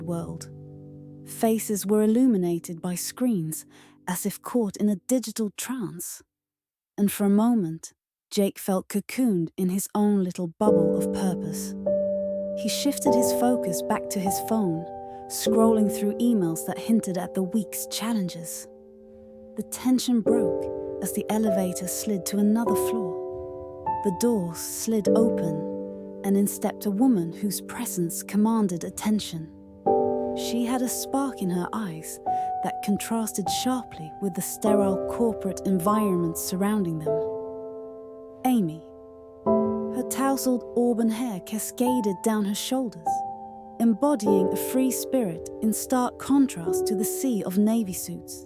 world. Faces were illuminated by screens, as if caught in a digital trance. And for a moment, Jake felt cocooned in his own little bubble of purpose. He shifted his focus back to his phone, scrolling through emails that hinted at the week's challenges. The tension broke as the elevator slid to another floor. The door slid open, and in stepped a woman whose presence commanded attention. She had a spark in her eyes that contrasted sharply with the sterile corporate environment surrounding them. Amy. Her tousled auburn hair cascaded down her shoulders, embodying a free spirit in stark contrast to the sea of navy suits.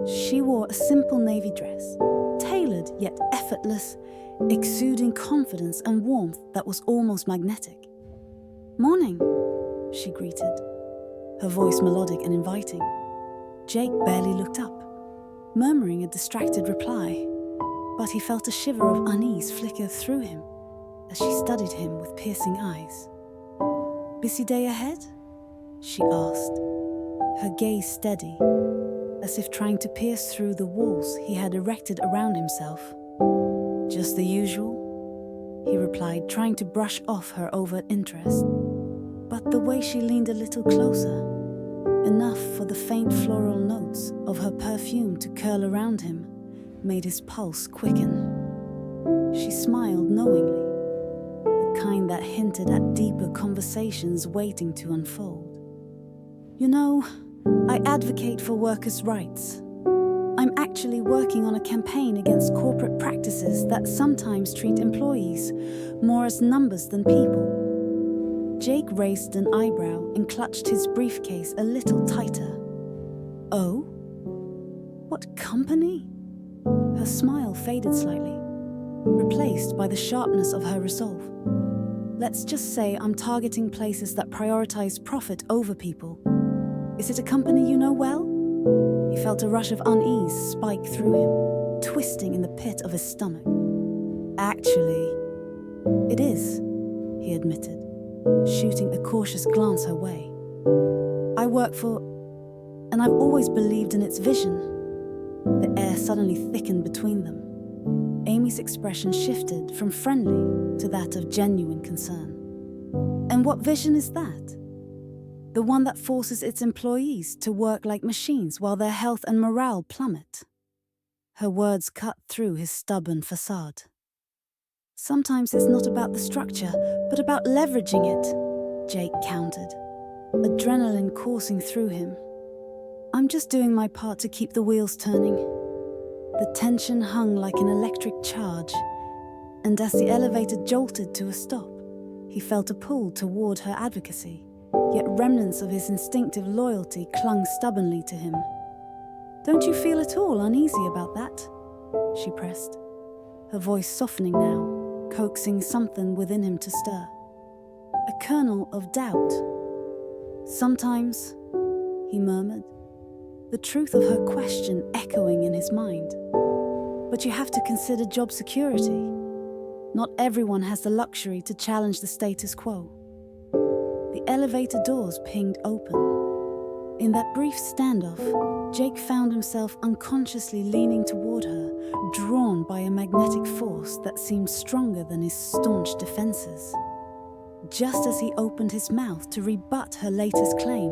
She wore a simple navy dress, tailored yet effortless, exuding confidence and warmth that was almost magnetic. "Morning," she greeted, her voice melodic and inviting. Jake barely looked up, murmuring a distracted reply, but he felt a shiver of unease flicker through him as she studied him with piercing eyes. "Busy day ahead?" she asked, her gaze steady, as if trying to pierce through the walls he had erected around himself. "Just the usual," he replied, trying to brush off her overt interest. But the way she leaned a little closer, enough for the faint floral notes of her perfume to curl around him, made his pulse quicken. She smiled knowingly, the kind that hinted at deeper conversations waiting to unfold. "You know, I advocate for workers' rights. I'm actually working on a campaign against corporate practices that sometimes treat employees more as numbers than people." Jake raised an eyebrow and clutched his briefcase a little tighter. "Oh? What company?" Her smile faded slightly, replaced by the sharpness of her resolve. "Let's just say I'm targeting places that prioritize profit over people. Is it a company you know well?" He felt a rush of unease spike through him, twisting in the pit of his stomach. "Actually, it is," he admitted, shooting a cautious glance her way. "I work for, and I've always believed in its vision." The air suddenly thickened between them. Amy's expression shifted from friendly to that of genuine concern. "And what vision is that? The one that forces its employees to work like machines while their health and morale plummet?" Her words cut through his stubborn facade. "Sometimes it's not about the structure, but about leveraging it," Jake countered, adrenaline coursing through him. "I'm just doing my part to keep the wheels turning." The tension hung like an electric charge, and as the elevator jolted to a stop, he felt a pull toward her advocacy, yet remnants of his instinctive loyalty clung stubbornly to him. "Don't you feel at all uneasy about that?" she pressed, her voice softening now, coaxing something within him to stir. A kernel of doubt. "Sometimes," he murmured, the truth of her question echoing in his mind. "But you have to consider job security. Not everyone has the luxury to challenge the status quo." The elevator doors pinged open. In that brief standoff, Jake found himself unconsciously leaning toward her, drawn by a magnetic force that seemed stronger than his staunch defenses. Just as he opened his mouth to rebut her latest claim,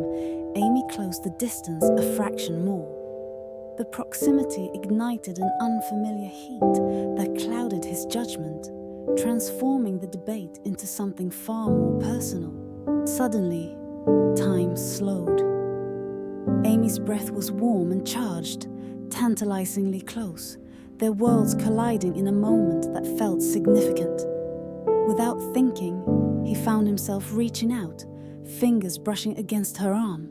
Amy closed the distance a fraction more. The proximity ignited an unfamiliar heat that clouded his judgment, transforming the debate into something far more personal. Suddenly, time slowed. Amy's breath was warm and charged, tantalizingly close, their worlds colliding in a moment that felt significant. Without thinking, he found himself reaching out, fingers brushing against her arm.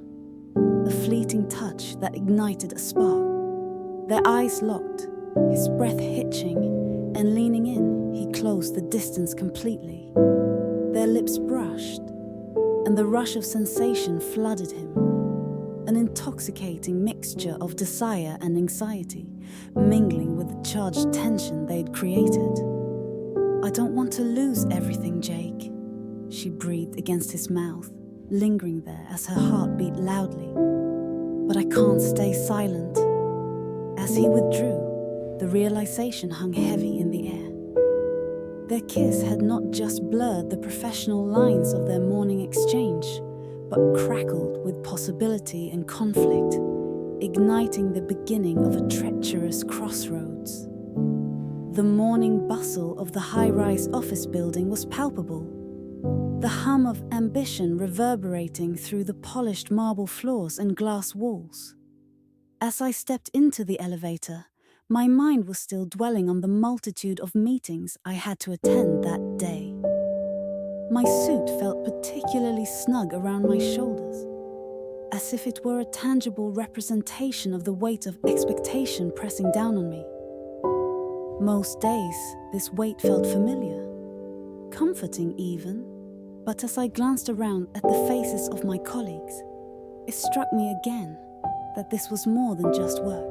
A fleeting touch that ignited a spark. Their eyes locked, his breath hitching, and leaning in, he closed the distance completely. Their lips brushed, and the rush of sensation flooded him. An intoxicating mixture of desire and anxiety, mingling with the charged tension they'd created. "I don't want to lose everything, Jake," she breathed against his mouth, lingering there as her heart beat loudly. But I can't stay silent. As he withdrew, the realization hung heavy in the air. Their kiss had not just blurred the professional lines of their morning exchange, but crackled with possibility and conflict, igniting the beginning of a treacherous crossroads. The morning bustle of the high-rise office building was palpable, the hum of ambition reverberating through the polished marble floors and glass walls. As I stepped into the elevator, my mind was still dwelling on the multitude of meetings I had to attend that day. My suit felt particularly snug around my shoulders, as if it were a tangible representation of the weight of expectation pressing down on me. Most days, this weight felt familiar, comforting even, but as I glanced around at the faces of my colleagues, it struck me again that this was more than just work.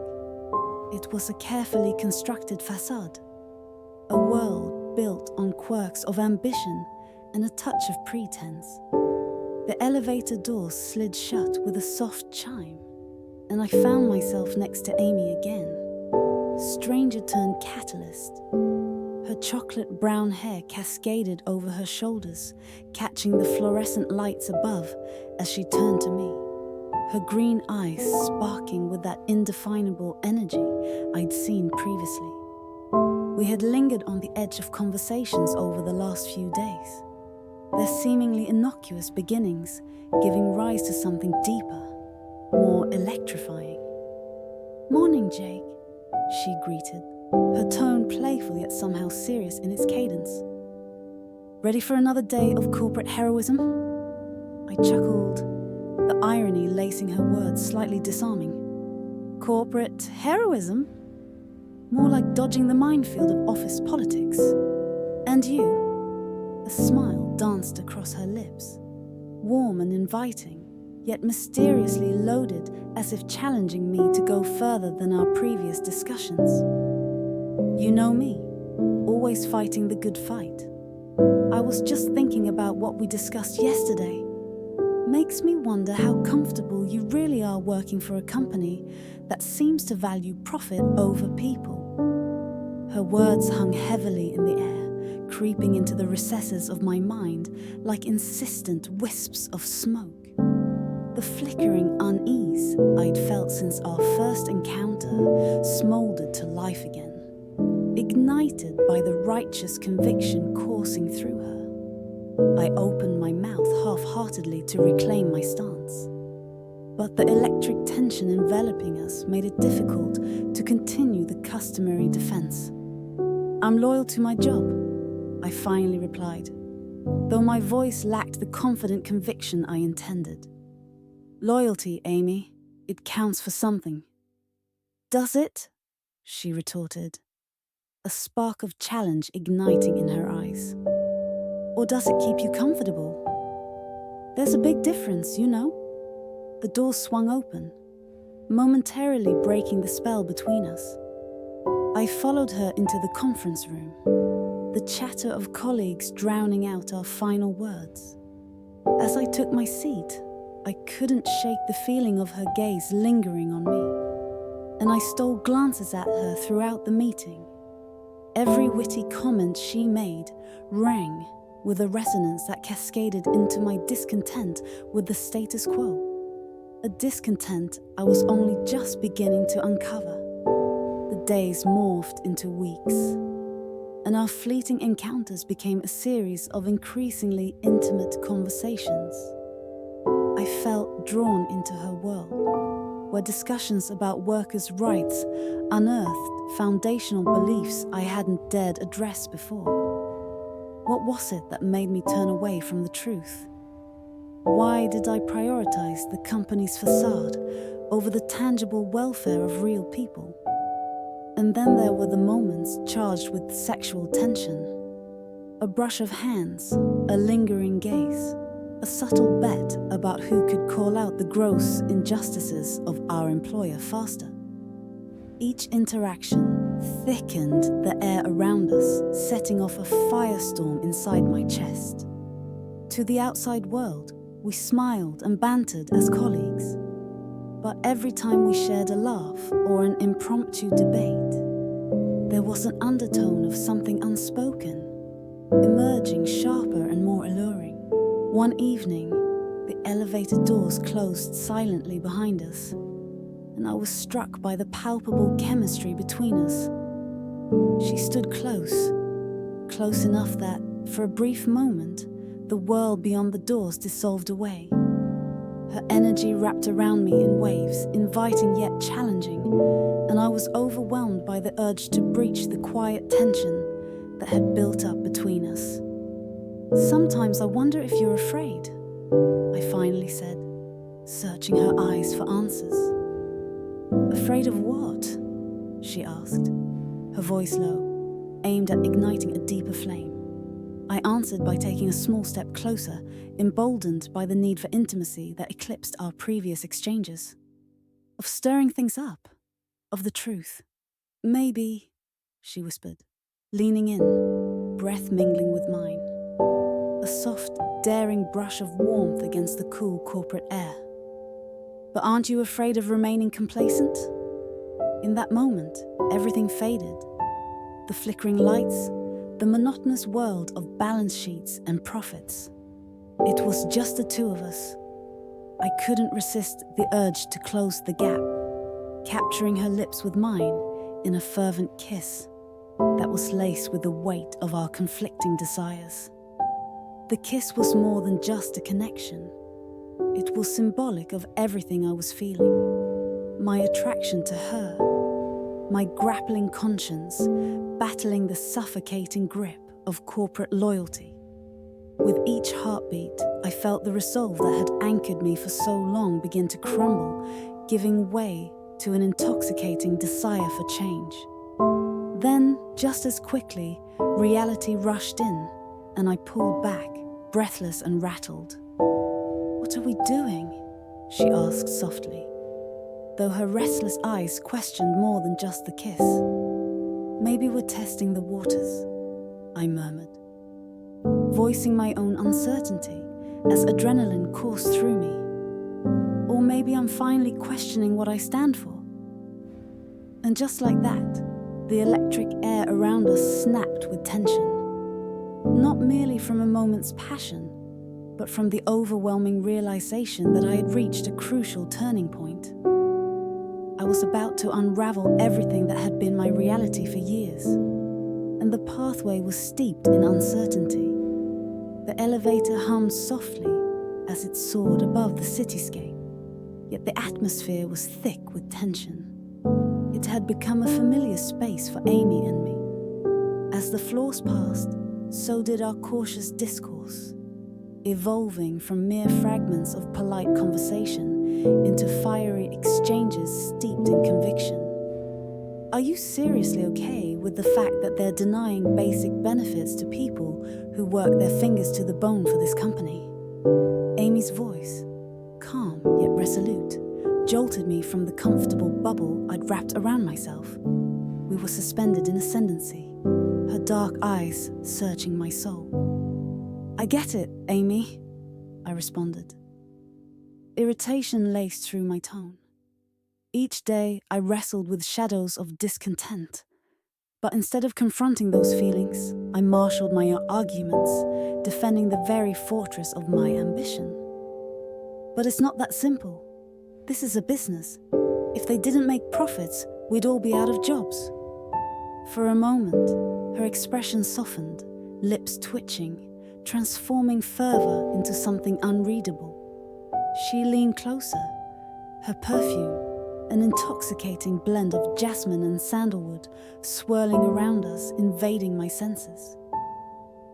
It was a carefully constructed facade, a world built on quirks of ambition and a touch of pretense. The elevator doors slid shut with a soft chime, and I found myself next to Amy again, stranger turned catalyst. Her chocolate brown hair cascaded over her shoulders, catching the fluorescent lights above as she turned to me, her green eyes sparking with that indefinable energy I'd seen previously. We had lingered on the edge of conversations over the last few days, their seemingly innocuous beginnings giving rise to something deeper, more electrifying. "Morning, Jake," she greeted, her tone playful yet somehow serious in its cadence. "Ready for another day of corporate heroism?" I chuckled, the irony lacing her words slightly disarming. "Corporate heroism? More like dodging the minefield of office politics. And you?" A smile danced across her lips, warm and inviting, yet mysteriously loaded as if challenging me to go further than our previous discussions. "You know me, always fighting the good fight. I was just thinking about what we discussed yesterday. Makes me wonder how comfortable you really are working for a company that seems to value profit over people." Her words hung heavily in the air, creeping into the recesses of my mind like insistent wisps of smoke. The flickering unease I'd felt since our first encounter smoldered to life again, ignited by the righteous conviction coursing through her. I opened my mouth half-heartedly to reclaim my stance, but the electric tension enveloping us made it difficult to continue the customary defense. "I'm loyal to my job," I finally replied, though my voice lacked the confident conviction I intended. "Loyalty, Amy, it counts for something." "Does it?" she retorted, a spark of challenge igniting in her eyes. "Or does it keep you comfortable? There's a big difference, you know." The door swung open, momentarily breaking the spell between us. I followed her into the conference room, the chatter of colleagues drowning out our final words. As I took my seat, I couldn't shake the feeling of her gaze lingering on me, and I stole glances at her throughout the meeting. Every witty comment she made rang with a resonance that cascaded into my discontent with the status quo, a discontent I was only just beginning to uncover. The days morphed into weeks, and our fleeting encounters became a series of increasingly intimate conversations. I felt drawn into her world, where discussions about workers' rights unearthed foundational beliefs I hadn't dared address before. What was it that made me turn away from the truth? Why did I prioritize the company's facade over the tangible welfare of real people? And then there were the moments charged with sexual tension. A brush of hands, a lingering gaze, a subtle bet about who could call out the gross injustices of our employer faster. Each interaction thickened the air around us, setting off a firestorm inside my chest. To the outside world, We smiled and bantered as colleagues. But every time we shared a laugh or an impromptu debate, there was an undertone of something unspoken, emerging sharper and more alluring. One evening, the elevator doors closed silently behind us, and I was struck by the palpable chemistry between us. She stood close enough that, for a brief moment, the world beyond the doors dissolved away. Her energy wrapped around me in waves, inviting yet challenging, and I was overwhelmed by the urge to breach the quiet tension that had built up between us. "Sometimes I wonder if you're afraid," I finally said, searching her eyes for answers. "Afraid of what?" she asked, her voice low, aimed at igniting a deeper flame. I answered by taking a small step closer, emboldened by the need for intimacy that eclipsed our previous exchanges. "Of stirring things up, of the truth. Maybe," she whispered, leaning in, breath mingling with mine. A soft, daring brush of warmth against the cool corporate air. "But aren't you afraid of remaining complacent?" In that moment, everything faded. The flickering lights, the monotonous world of balance sheets and profits. It was just the two of us. I couldn't resist the urge to close the gap, capturing her lips with mine in a fervent kiss that was laced with the weight of our conflicting desires. The kiss was more than just a connection. It was symbolic of everything I was feeling. My attraction to her, my grappling conscience, battling the suffocating grip of corporate loyalty. With each heartbeat, I felt the resolve that had anchored me for so long begin to crumble, giving way to an intoxicating desire for change. Then, just as quickly, reality rushed in, and I pulled back, breathless and rattled. "What are we doing?" she asked softly, though her restless eyes questioned more than just the kiss. "Maybe we're testing the waters," I murmured, voicing my own uncertainty as adrenaline coursed through me. "Or maybe I'm finally questioning what I stand for." And just like that, the electric air around us snapped with tension. Not merely from a moment's passion, but from the overwhelming realization that I had reached a crucial turning point. I was about to unravel everything that had been my reality for years, and the pathway was steeped in uncertainty. The elevator hummed softly as it soared above the cityscape, yet the atmosphere was thick with tension. It had become a familiar space for Amy and me. As the floors passed, so did our cautious discourse, evolving from mere fragments of polite conversation into fiery exchanges steeped in conviction. "Are you seriously okay with the fact that they're denying basic benefits to people who work their fingers to the bone for this company?" Amy's voice, calm yet resolute, jolted me from the comfortable bubble I'd wrapped around myself. We were suspended in ascendancy, her dark eyes searching my soul. "I get it, Amy," I responded. Irritation laced through my tone. Each day I wrestled with shadows of discontent, but instead of confronting those feelings, I marshaled my arguments, defending the very fortress of my ambition. "But it's not that simple. This is a business. If they didn't make profits, we'd all be out of jobs." For a moment, her expression softened, lips twitching, transforming fervor into something unreadable. She leaned closer, her perfume, an intoxicating blend of jasmine and sandalwood, swirling around us, invading my senses.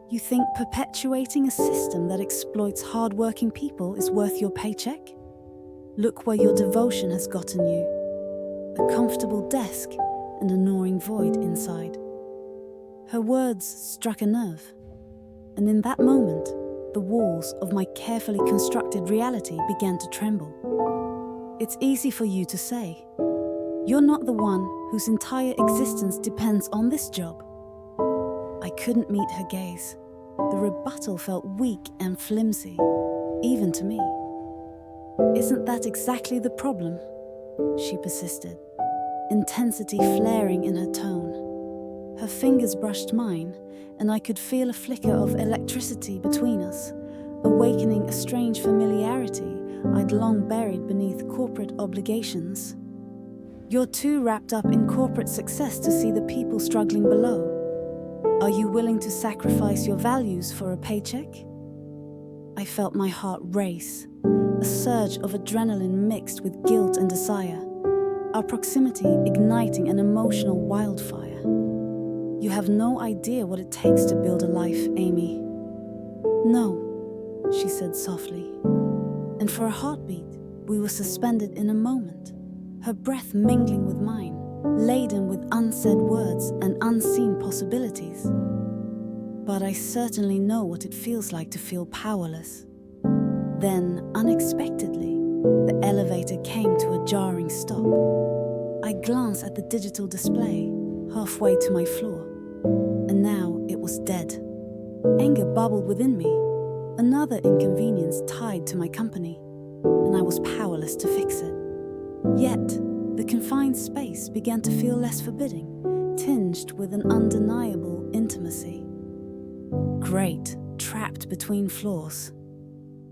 "You think perpetuating a system that exploits hard-working people is worth your paycheck? Look where your devotion has gotten you. A comfortable desk and a gnawing void inside." Her words struck a nerve, and in that moment, the walls of my carefully constructed reality began to tremble. "It's easy for you to say. You're not the one whose entire existence depends on this job." I couldn't meet her gaze. The rebuttal felt weak and flimsy, even to me. Isn't that exactly the problem? She persisted, intensity flaring in her tone. Her fingers brushed mine, and I could feel a flicker of electricity between us, awakening a strange familiarity I'd long buried beneath corporate obligations. You're too wrapped up in corporate success to see the people struggling below. Are you willing to sacrifice your values for a paycheck? I felt my heart race, a surge of adrenaline mixed with guilt and desire, our proximity igniting an emotional wildfire. You have no idea what it takes to build a life, Amy. No, she said softly. And for a heartbeat, we were suspended in a moment, her breath mingling with mine, laden with unsaid words and unseen possibilities. But I certainly know what it feels like to feel powerless. Then, unexpectedly, the elevator came to a jarring stop. I glanced at the digital display, halfway to my floor, and now it was dead. Anger bubbled within me, another inconvenience tied to my company, and I was powerless to fix it. Yet, the confined space began to feel less forbidding, tinged with an undeniable intimacy. Great, trapped between floors.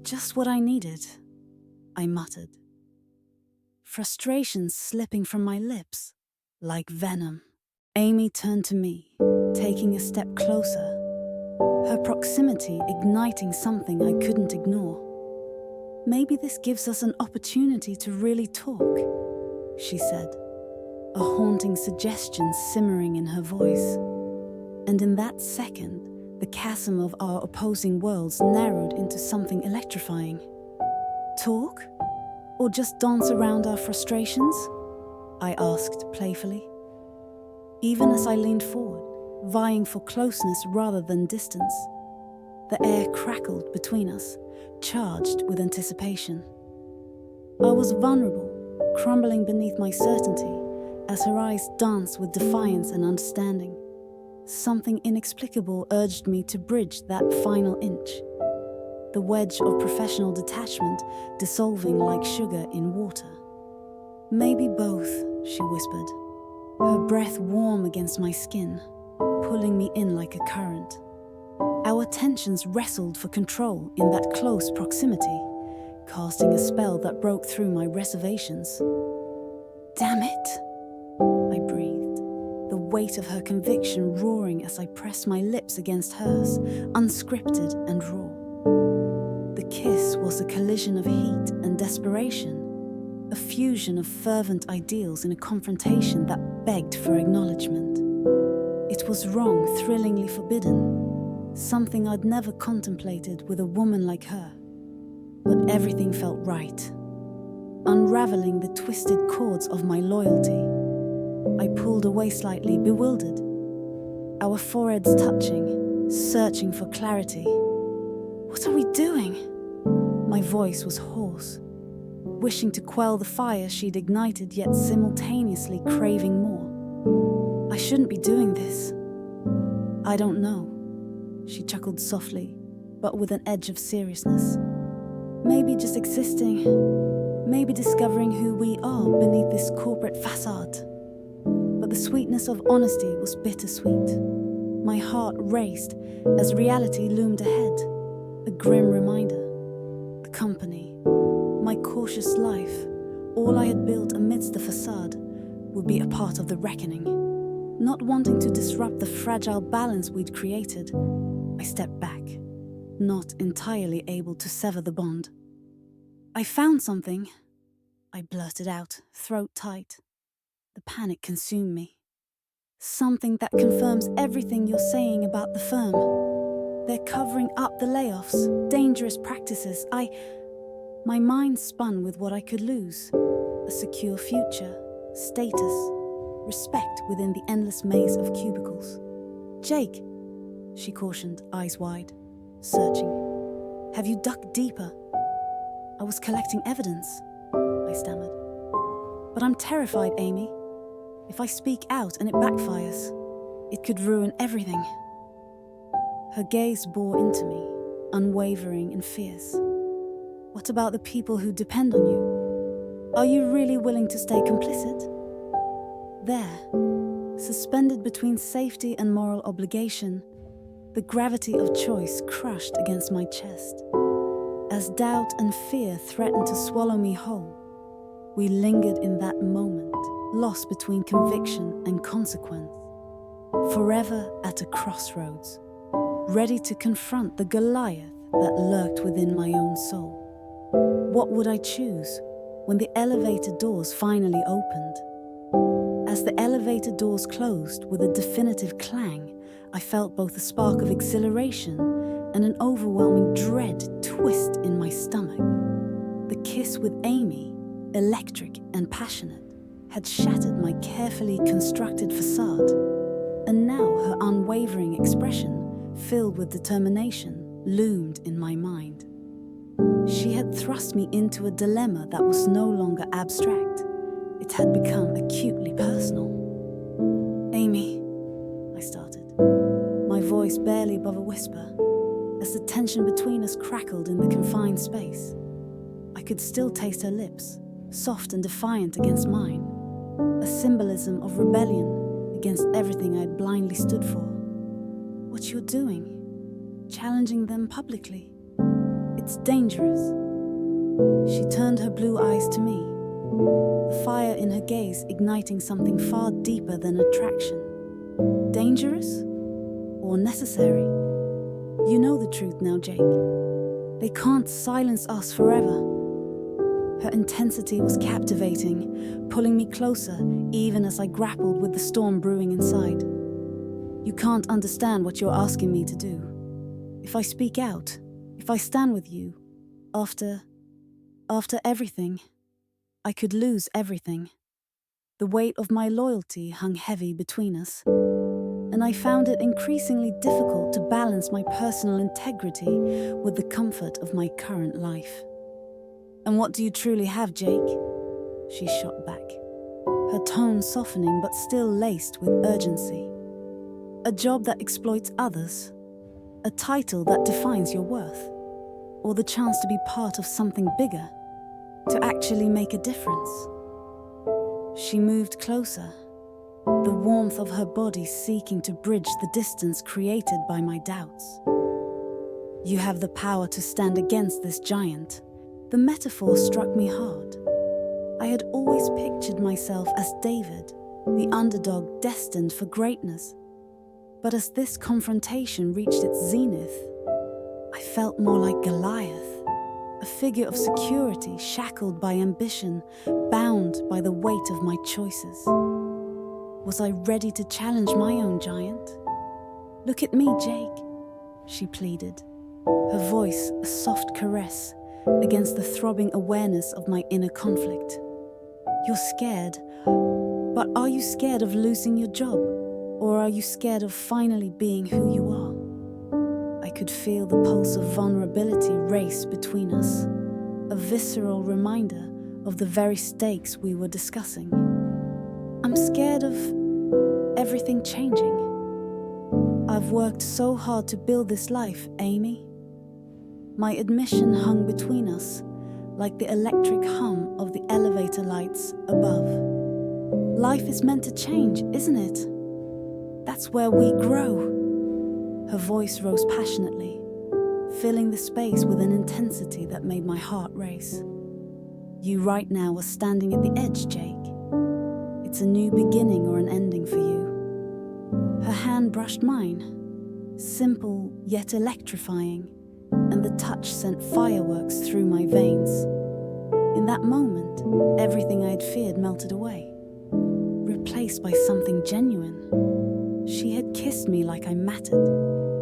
Just what I needed, I muttered. Frustration slipping from my lips, like venom. Amy turned to me, taking a step closer, her proximity igniting something I couldn't ignore. Maybe this gives us an opportunity to really talk, she said, a haunting suggestion simmering in her voice. And in that second, the chasm of our opposing worlds narrowed into something electrifying. Talk? Or just dance around our frustrations? I asked playfully. Even as I leaned forward, vying for closeness rather than distance, the air crackled between us, charged with anticipation. I was vulnerable, crumbling beneath my certainty, as her eyes danced with defiance and understanding. Something inexplicable urged me to bridge that final inch, the wedge of professional detachment dissolving like sugar in water. Maybe both, she whispered, her breath warm against my skin, pulling me in like a current. Our tensions wrestled for control in that close proximity, casting a spell that broke through my reservations. Damn it, I breathed, the weight of her conviction roaring as I pressed my lips against hers, unscripted and raw. The kiss was a collision of heat and desperation, a fusion of fervent ideals in a confrontation that begged for acknowledgement. It was wrong, thrillingly forbidden, something I'd never contemplated with a woman like her. But everything felt right, unraveling the twisted cords of my loyalty. I pulled away slightly, bewildered, our foreheads touching, searching for clarity. What are we doing? My voice was hoarse, wishing to quell the fire she'd ignited, yet simultaneously craving more. I shouldn't be doing this. I don't know, she chuckled softly, but with an edge of seriousness. Maybe just existing, maybe discovering who we are beneath this corporate facade. But the sweetness of honesty was bittersweet. My heart raced as reality loomed ahead, a grim reminder. The company, my cautious life, all I had built amidst the facade, would be a part of the reckoning. Not wanting to disrupt the fragile balance we'd created, I stepped back, not entirely able to sever the bond. I found something, I blurted out, throat tight. The panic consumed me. Something that confirms everything you're saying about the firm. They're covering up the layoffs, dangerous practices. My mind spun with what I could lose. A secure future, status, respect within the endless maze of cubicles. Jake, she cautioned, eyes wide, searching. Have you dug deeper? I was collecting evidence, I stammered. But I'm terrified, Amy. If I speak out and it backfires, it could ruin everything. Her gaze bore into me, unwavering and fierce. What about the people who depend on you? Are you really willing to stay complicit? There, suspended between safety and moral obligation, the gravity of choice crushed against my chest. As doubt and fear threatened to swallow me whole, we lingered in that moment, lost between conviction and consequence, forever at a crossroads, ready to confront the Goliath that lurked within my own soul. What would I choose when the elevator doors finally opened? As the elevator doors closed with a definitive clang, I felt both a spark of exhilaration and an overwhelming dread twist in my stomach. The kiss with Amy, electric and passionate, had shattered my carefully constructed facade, and now her unwavering expression, filled with determination, loomed in my mind. She had thrust me into a dilemma that was no longer abstract. It had become acutely personal. "Amy," I started, my voice barely above a whisper, as the tension between us crackled in the confined space. I could still taste her lips, soft and defiant against mine, a symbolism of rebellion against everything I had blindly stood for. "What you're doing, challenging them publicly. It's dangerous." She turned her blue eyes to me, the fire in her gaze igniting something far deeper than attraction. "Dangerous? Or necessary? You know the truth now, Jake. They can't silence us forever." Her intensity was captivating, pulling me closer even as I grappled with the storm brewing inside. "You can't understand what you're asking me to do. If I speak out, if I stand with you, after everything, I could lose everything." The weight of my loyalty hung heavy between us, and I found it increasingly difficult to balance my personal integrity with the comfort of my current life. "And what do you truly have, Jake?" she shot back, her tone softening but still laced with urgency. "A job that exploits others? A title that defines your worth? Or the chance to be part of something bigger? To actually make a difference?" She moved closer, the warmth of her body seeking to bridge the distance created by my doubts. "You have the power to stand against this giant." The metaphor struck me hard. I had always pictured myself as David, the underdog destined for greatness. But as this confrontation reached its zenith, I felt more like Goliath, a figure of security shackled by ambition, bound by the weight of my choices. Was I ready to challenge my own giant? "Look at me, Jake," she pleaded, her voice a soft caress against the throbbing awareness of my inner conflict. "You're scared, but are you scared of losing your job? Or are you scared of finally being who you are?" I could feel the pulse of vulnerability race between us, a visceral reminder of the very stakes we were discussing. "I'm scared of everything changing. I've worked so hard to build this life, Amy." My admission hung between us, like the electric hum of the elevator lights above. "Life is meant to change, isn't it? That's where we grow." Her voice rose passionately, filling the space with an intensity that made my heart race. "You right now are standing at the edge, Jake. It's a new beginning or an ending for you." Her hand brushed mine, simple yet electrifying, and the touch sent fireworks through my veins. In that moment, everything I had feared melted away, replaced by something genuine. She had kissed me like I mattered,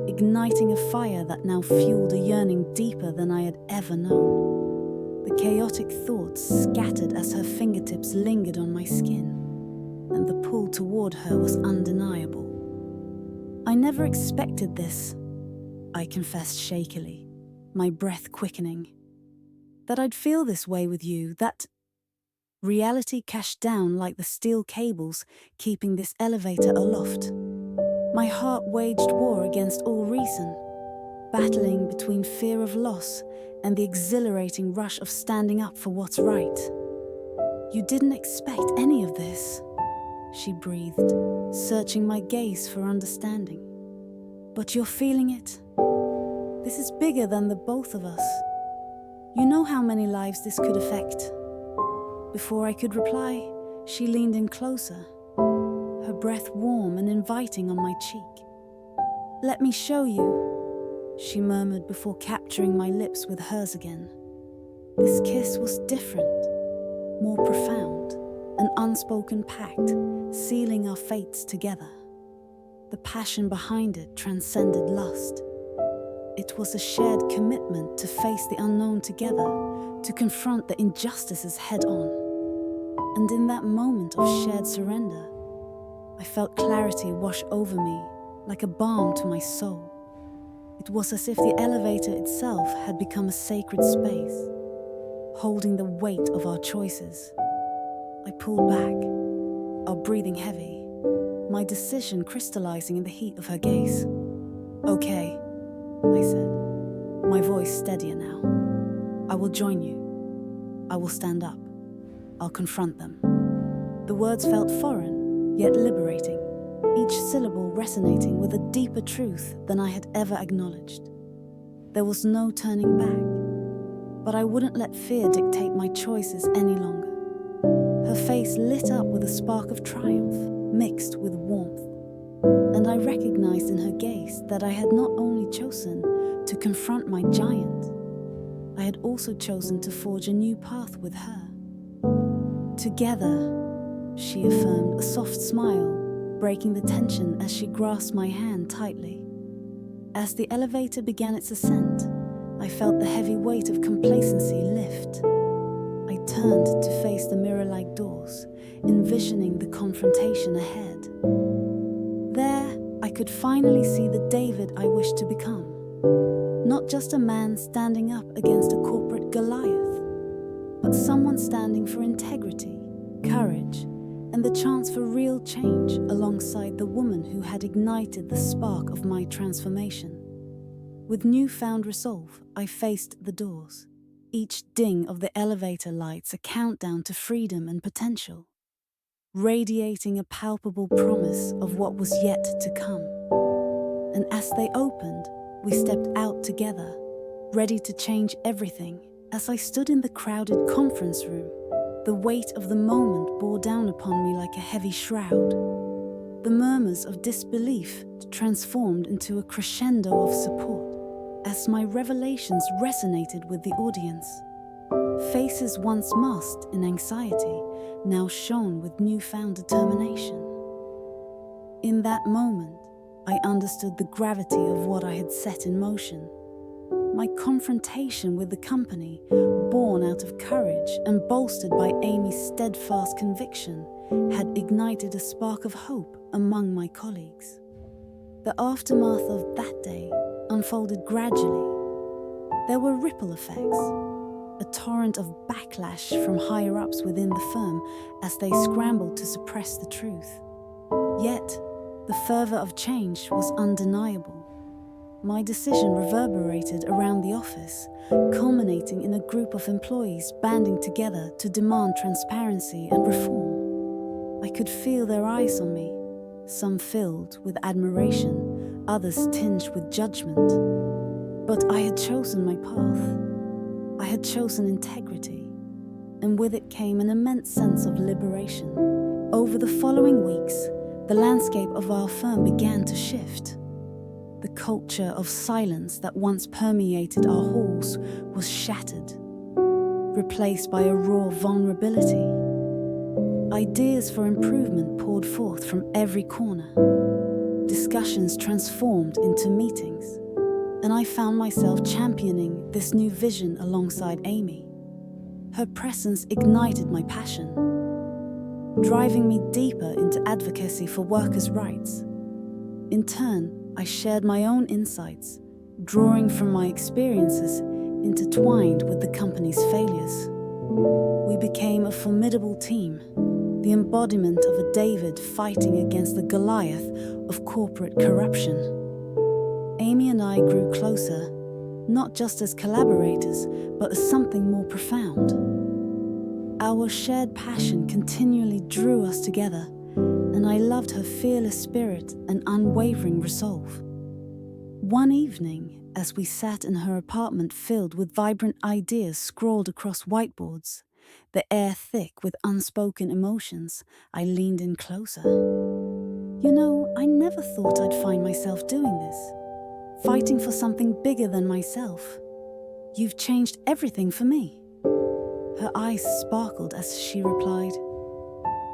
igniting a fire that now fueled a yearning deeper than I had ever known. The chaotic thoughts scattered as her fingertips lingered on my skin, and the pull toward her was undeniable. "I never expected this," I confessed shakily, my breath quickening. "That I'd feel this way with you, that..." Reality cashed down like the steel cables keeping this elevator aloft. My heart waged war against all reason. battling between fear of loss and the exhilarating rush of standing up for what's right. "You didn't expect any of this," she breathed, searching my gaze for understanding. "But you're feeling it. This is bigger than the both of us. You know how many lives this could affect." Before I could reply, she leaned in closer, her breath warm and inviting on my cheek. "Let me show you," she murmured before capturing my lips with hers again. This kiss was different, more profound, an unspoken pact, sealing our fates together. The passion behind it transcended lust. It was a shared commitment to face the unknown together, to confront the injustices head on. And in that moment of shared surrender, I felt clarity wash over me like a balm to my soul. It was as if the elevator itself had become a sacred space, holding the weight of our choices. I pulled back, our breathing heavy, my decision crystallizing in the heat of her gaze. "Okay," I said, my voice steadier now. "I will join you. I will stand up. I'll confront them." The words felt foreign, yet liberating, each syllable resonating with a deeper truth than I had ever acknowledged. There was no turning back, but I wouldn't let fear dictate my choices any longer. Her face lit up with a spark of triumph, mixed with warmth, and I recognized in her gaze that I had not only chosen to confront my giant, I had also chosen to forge a new path with her. "Together," she affirmed, a soft smile breaking the tension as she grasped my hand tightly. As the elevator began its ascent, I felt the heavy weight of complacency lift. I turned to face the mirror-like doors, envisioning the confrontation ahead. There, I could finally see the David I wished to become. Not just a man standing up against a corporate Goliath, but someone standing for integrity, courage, and the chance for real change alongside the woman who had ignited the spark of my transformation. With newfound resolve, I faced the doors, each ding of the elevator lights a countdown to freedom and potential, radiating a palpable promise of what was yet to come. And as they opened, we stepped out together, ready to change everything. As I stood in the crowded conference room, the weight of the moment bore down upon me like a heavy shroud. The murmurs of disbelief transformed into a crescendo of support as my revelations resonated with the audience. Faces once masked in anxiety now shone with newfound determination. In that moment, I understood the gravity of what I had set in motion. My confrontation with the company, born out of courage and bolstered by Amy's steadfast conviction, had ignited a spark of hope among my colleagues. The aftermath of that day unfolded gradually. There were ripple effects, a torrent of backlash from higher-ups within the firm as they scrambled to suppress the truth. Yet, the fervor of change was undeniable. My decision reverberated around the office, culminating in a group of employees banding together to demand transparency and reform. I could feel their eyes on me, some filled with admiration, others tinged with judgment. But I had chosen my path. I had chosen integrity, and with it came an immense sense of liberation. Over the following weeks, the landscape of our firm began to shift. The culture of silence that once permeated our halls was shattered, replaced by a raw vulnerability. Ideas for improvement poured forth from every corner. Discussions transformed into meetings, and I found myself championing this new vision alongside Amy. Her presence ignited my passion, driving me deeper into advocacy for workers' rights. In turn, I shared my own insights, drawing from my experiences intertwined with the company's failures. We became a formidable team, the embodiment of a David fighting against the Goliath of corporate corruption. Amy and I grew closer, not just as collaborators, but as something more profound. Our shared passion continually drew us together, and I loved her fearless spirit and unwavering resolve. One evening, as we sat in her apartment filled with vibrant ideas scrawled across whiteboards, the air thick with unspoken emotions, I leaned in closer. You know, I never thought I'd find myself doing this, fighting for something bigger than myself. You've changed everything for me. Her eyes sparkled as she replied,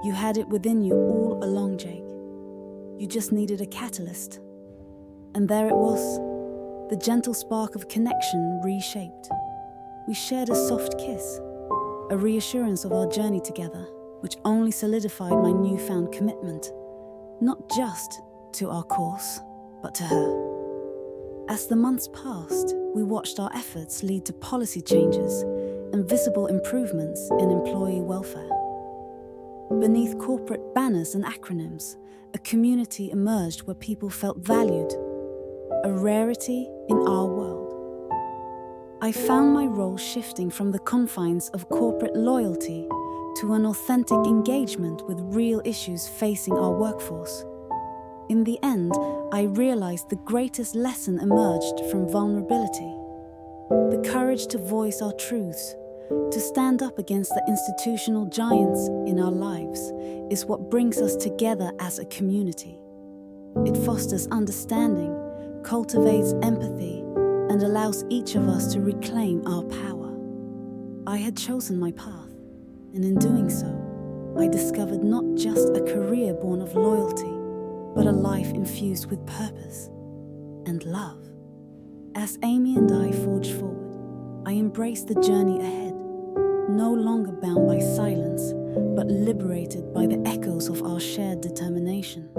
"You had it within you all along, Jake. You just needed a catalyst." And there it was, the gentle spark of connection reshaped. We shared a soft kiss, a reassurance of our journey together, which only solidified my newfound commitment, not just to our course, but to her. As the months passed, we watched our efforts lead to policy changes and visible improvements in employee welfare. Beneath corporate banners and acronyms, a community emerged where people felt valued, a rarity in our world. I found my role shifting from the confines of corporate loyalty to an authentic engagement with real issues facing our workforce. In the end, I realized the greatest lesson emerged from vulnerability. The courage to voice our truths, to stand up against the institutional giants in our lives, is what brings us together as a community. It fosters understanding, cultivates empathy, and allows each of us to reclaim our power. I had chosen my path, and in doing so, I discovered not just a career born of loyalty, but a life infused with purpose and love. As Amy and I forged forward, I embraced the journey ahead, no longer bound by silence, but liberated by the echoes of our shared determination.